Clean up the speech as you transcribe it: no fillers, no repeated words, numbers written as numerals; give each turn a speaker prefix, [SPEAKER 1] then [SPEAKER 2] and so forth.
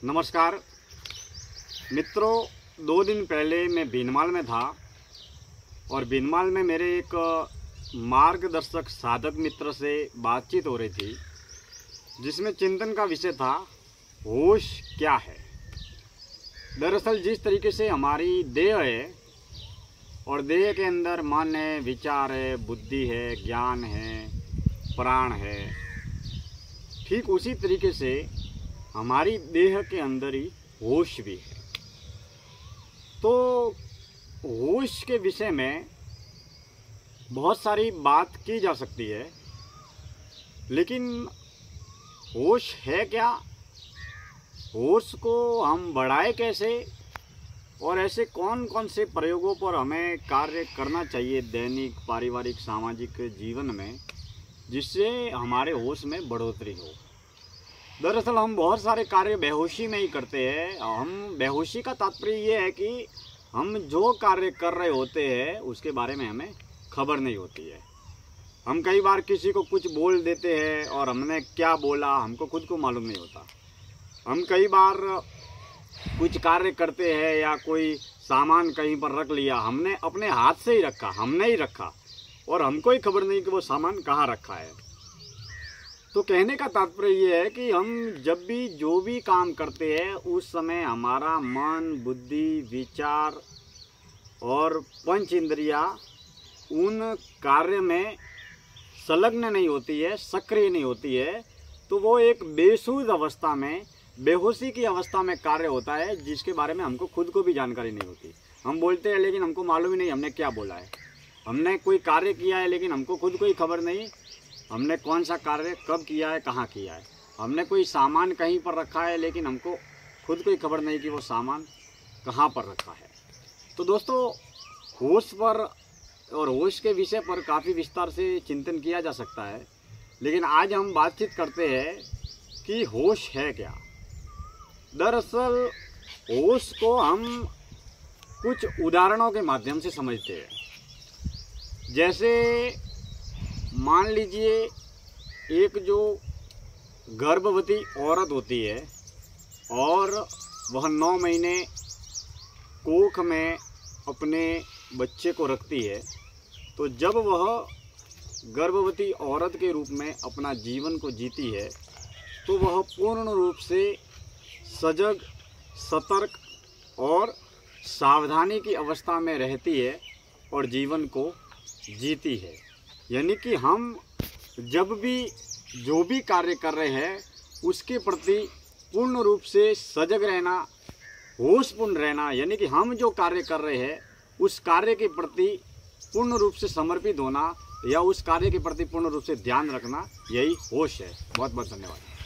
[SPEAKER 1] नमस्कार मित्रों, 2 दिन पहले मैं बीनमाल में था और बीनमाल में मेरे एक मार्गदर्शक साधक मित्र से बातचीत हो रही थी, जिसमें चिंतन का विषय था होश क्या है। दरअसल जिस तरीके से हमारी देह है और देह के अंदर मन है, विचार है, बुद्धि है, ज्ञान है, प्राण है, ठीक उसी तरीके से हमारी देह के अंदर ही होश भी है। तो होश के विषय में बहुत सारी बात की जा सकती है, लेकिन होश है क्या, होश को हम बढ़ाए कैसे और ऐसे कौन कौन से प्रयोगों पर हमें कार्य करना चाहिए दैनिक, पारिवारिक, सामाजिक जीवन में, जिससे हमारे होश में बढ़ोतरी हो। दरअसल हम बहुत सारे कार्य बेहोशी में ही करते हैं। हम बेहोशी का तात्पर्य ये है कि हम जो कार्य कर रहे होते हैं उसके बारे में हमें खबर नहीं होती है। हम कई बार किसी को कुछ बोल देते हैं और हमने क्या बोला हमको खुद को मालूम नहीं होता। हम कई बार कुछ कार्य करते हैं या कोई सामान कहीं पर रख लिया, हमने अपने हाथ से ही रखा, हमने ही रखा और हमको ही खबर नहीं कि वो सामान कहाँ रखा है। तो कहने का तात्पर्य ये है कि हम जब भी जो भी काम करते हैं उस समय हमारा मन, बुद्धि, विचार और पंच इंद्रियां उन कार्य में संलग्न नहीं होती है, सक्रिय नहीं होती है, तो वो एक बेसुध अवस्था में, बेहोशी की अवस्था में कार्य होता है, जिसके बारे में हमको खुद को भी जानकारी नहीं होती। हम बोलते हैं लेकिन हमको मालूम ही नहीं हमने क्या बोला है। हमने कोई कार्य किया है लेकिन हमको खुद को ही खबर नहीं हमने कौन सा कार्य कब किया है, कहाँ किया है। हमने कोई सामान कहीं पर रखा है लेकिन हमको खुद को ही खबर नहीं कि वो सामान कहाँ पर रखा है। तो दोस्तों, होश पर और होश के विषय पर काफ़ी विस्तार से चिंतन किया जा सकता है, लेकिन आज हम बातचीत करते हैं कि होश है क्या। दरअसल होश को हम कुछ उदाहरणों के माध्यम से समझते हैं। जैसे मान लीजिए एक जो गर्भवती औरत होती है और वह 9 महीने कोख में अपने बच्चे को रखती है, तो जब वह गर्भवती औरत के रूप में अपना जीवन को जीती है तो वह पूर्ण रूप से सजग, सतर्क और सावधानी की अवस्था में रहती है और जीवन को जीती है। यानी कि हम जब भी जो भी कार्य कर रहे हैं उसके प्रति पूर्ण रूप से सजग रहना, होशपूर्ण रहना, यानी कि हम जो कार्य कर रहे हैं उस कार्य के प्रति पूर्ण रूप से समर्पित होना या उस कार्य के प्रति पूर्ण रूप से ध्यान रखना, यही होश है। बहुत बहुत धन्यवाद।